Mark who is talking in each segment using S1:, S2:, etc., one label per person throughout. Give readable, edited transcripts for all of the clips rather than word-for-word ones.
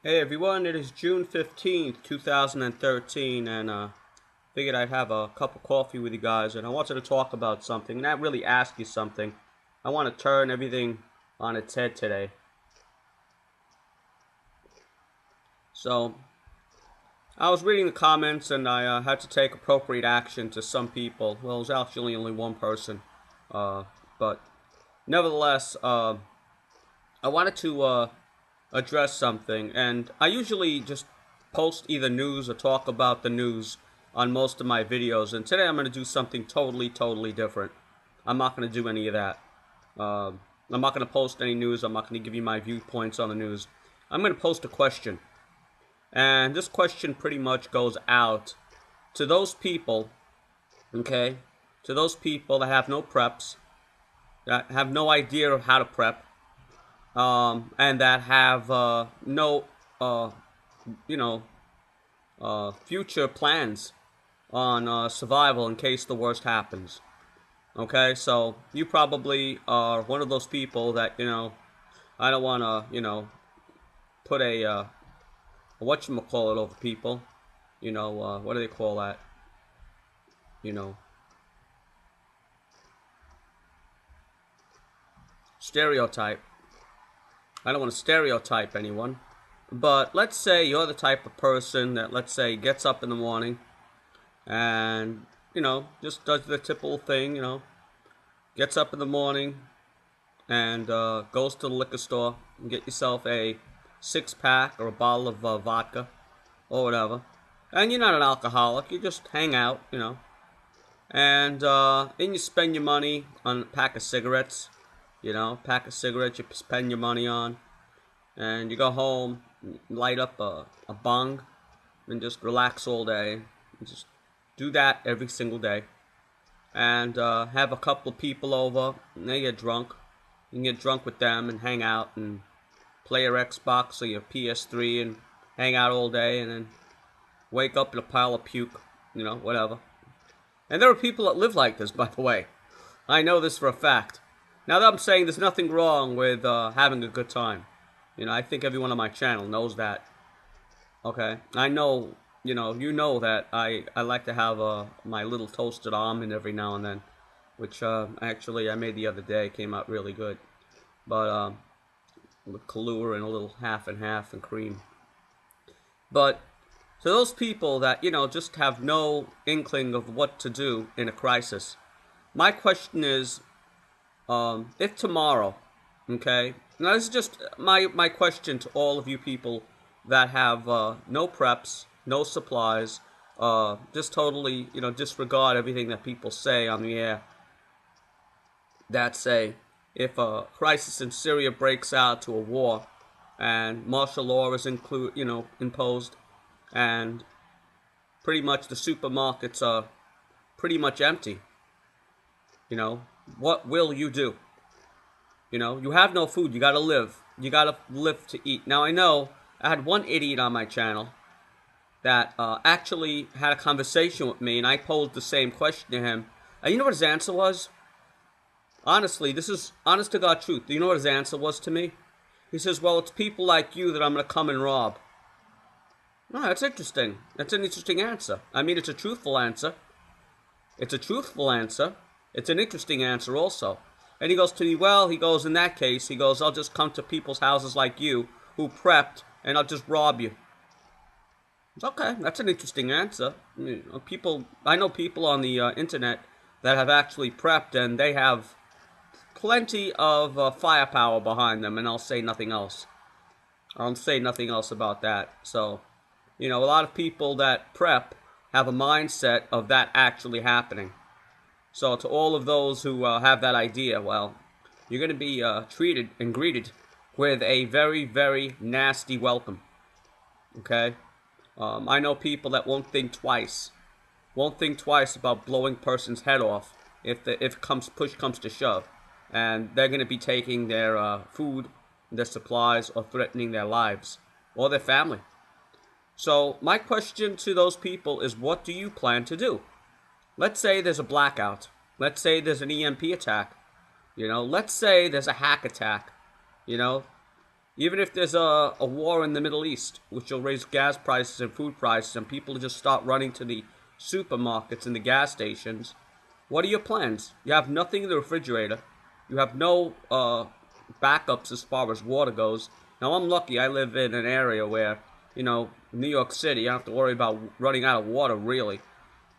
S1: Hey everyone, it is June 15th, 2013, and figured I'd have a cup of coffee with you guys, and I wanted to talk about something, not really ask you something. I want to turn everything on its head today. So, I was reading the comments, and I had to take appropriate action to some people. Well, it was actually only one person, but nevertheless, I wanted to address something, and I usually just post either news or talk about the news on most of my videos, and today I'm going to do something totally different. I'm not going to do any of that. I'm not going to post any news. I'm not going to give you my viewpoints on the news. I'm going to post a question, and this question pretty much goes out to those people, okay, to those people that have no preps, that have no idea of how to prep, and that have no, you know, future plans on survival in case the worst happens. Okay, so you probably are one of those people that, I don't want to, put a whatchamacallit over people. What do they call that? You know, stereotype. I don't want to stereotype anyone. But let's say you're the type of person that, let's say, gets up in the morning and, just does the typical thing, gets up in the morning and goes to the liquor store and get yourself a 6-pack or a bottle of vodka or whatever. And you're not an alcoholic, you just hang out, and then you spend your money on a pack of cigarettes, pack of cigarettes you spend your money on, and you go home, light up a bong, and just relax all day, and just do that every single day, and have a couple of people over, and they get drunk. You can get drunk with them and hang out and play your Xbox or your PS3 and hang out all day, and then wake up in a pile of puke, whatever. And there are people that live like this, by the way. I know this for a fact. Now that I'm saying there's nothing wrong with having a good time. I think everyone on my channel knows that. Okay? I know, you know that I like to have my little toasted almond every now and then, which actually I made the other day. Came out really good. But with Kahlua and a little half and half and cream. But to those people that, just have no inkling of what to do in a crisis, my question is, if tomorrow, okay, now this is just my question to all of you people that have no preps, no supplies, just totally, disregard everything that people say on the air, that say, if a crisis in Syria breaks out to a war, and martial law is imposed, and pretty much the supermarkets are pretty much empty, what will you do? You have no food. You gotta live. You gotta live to eat. Now, I know I had one idiot on my channel that actually had a conversation with me, and I posed the same question to him. And you know what his answer was? Honestly, this is honest to God truth. Do you know what his answer was to me? He says, well, it's people like you that I'm gonna come and rob. No, that's interesting. That's an interesting answer. I mean, it's a truthful answer. It's a truthful answer. It's an interesting answer also. And he goes to me, well, he goes, in that case, he goes, I'll just come to people's houses like you who prepped, and I'll just rob you. It's okay, that's an interesting answer. I know people on the internet that have actually prepped, and they have plenty of firepower behind them, and I'll say nothing else. I'll say nothing else about that. So, a lot of people that prep have a mindset of that actually happening. So to all of those who have that idea, well, you're going to be treated and greeted with a very nasty welcome. Okay? I know people that won't think twice. Won't think twice about blowing a person's head off if push comes to shove. And they're going to be taking their food, their supplies, or threatening their lives or their family. So my question to those people is, what do you plan to do? Let's say there's a blackout. Let's say there's an EMP attack. Let's say there's a hack attack. Even if there's a war in the Middle East, which will raise gas prices and food prices, and people just start running to the supermarkets and the gas stations, what are your plans? You have nothing in the refrigerator. You have no backups as far as water goes. Now, I'm lucky. I live in an area where, New York City, I don't have to worry about running out of water, really.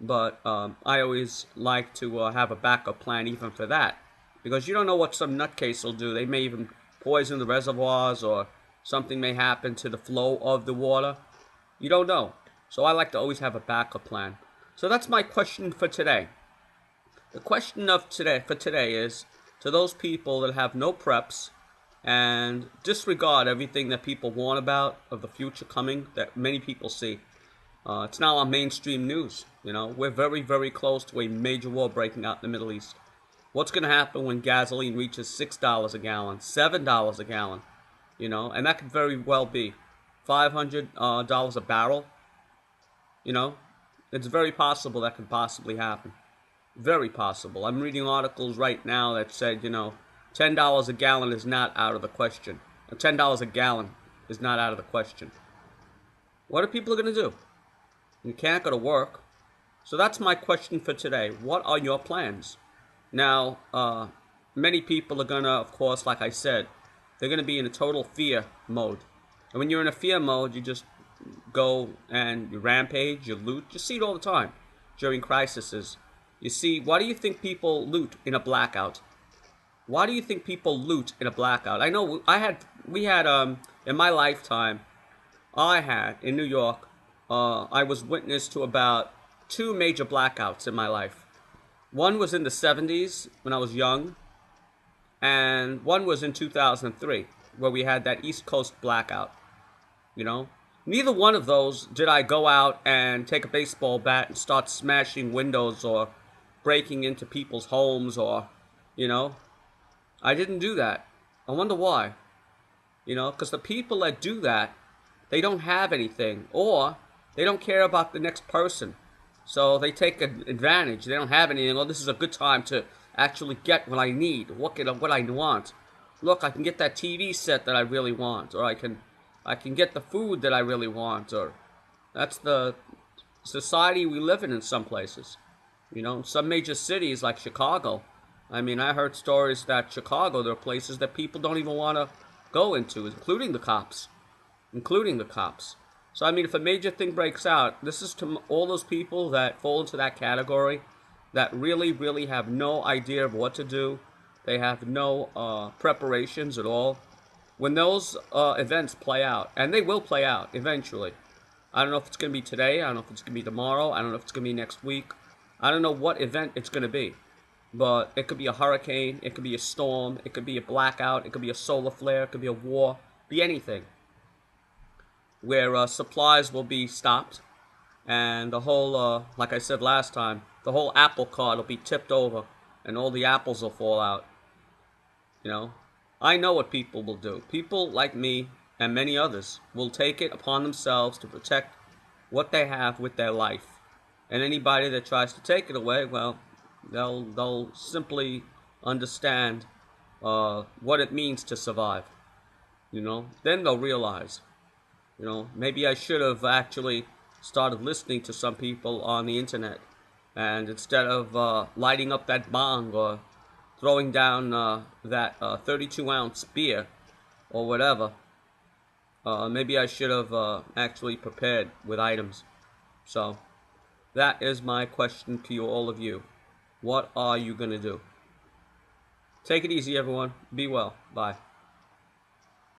S1: But I always like to have a backup plan even for that. Because you don't know what some nutcase will do. They may even poison the reservoirs, or something may happen to the flow of the water. You don't know. So I like to always have a backup plan. So that's my question for today. The question for today is, to those people that have no preps and disregard everything that people warn about of the future coming, that many people see. It's now on mainstream news. We're very, very close to a major war breaking out in the Middle East. What's going to happen when gasoline reaches $6 a gallon, $7 a gallon? And that could very well be $500 a barrel. It's very possible that could possibly happen. Very possible. I'm reading articles right now that said, $10 a gallon is not out of the question. $10 a gallon is not out of the question. What are people going to do? You can't go to work. So that's my question for today. What are your plans? Now, many people are going to, of course, like I said, they're going to be in a total fear mode. And when you're in a fear mode, you just go and you rampage, you loot. You see it all the time during crises. You see, why do you think people loot in a blackout? Why do you think people loot in a blackout? I know we had in my lifetime, in New York, I was witness to about 2 major blackouts in my life. One was in the 70s when I was young, and one was in 2003 where we had that East Coast blackout. Neither one of those did I go out and take a baseball bat and start smashing windows or breaking into people's homes, or, I didn't do that. I wonder why. Because the people that do that, they don't have anything, or they don't care about the next person. So they take advantage. They don't have anything. Oh, this is a good time to actually get what I need, what I want. Look, I can get that TV set that I really want, or I can get the food that I really want, or that's the society we live in some places. Some major cities like Chicago. I mean, I heard stories that Chicago, there are places that people don't even want to go into, including the cops. So, I mean, if a major thing breaks out, this is to all those people that fall into that category, that really, really have no idea of what to do. They have no preparations at all. When those events play out, and they will play out eventually. I don't know if it's going to be today. I don't know if it's going to be tomorrow. I don't know if it's going to be next week. I don't know what event it's going to be. But it could be a hurricane. It could be a storm. It could be a blackout. It could be a solar flare. It could be a war. Be anything. Where supplies will be stopped. And the whole, like I said last time, the whole apple cart will be tipped over. And all the apples will fall out. I know what people will do. People like me and many others will take it upon themselves to protect what they have with their life. And anybody that tries to take it away, well, they'll simply understand what it means to survive. Then they'll realize, maybe I should have actually started listening to some people on the internet. And instead of lighting up that bong or throwing down that 32-ounce beer or whatever, maybe I should have actually prepared with items. So that is my question to you, all of you. What are you going to do? Take it easy, everyone. Be well. Bye.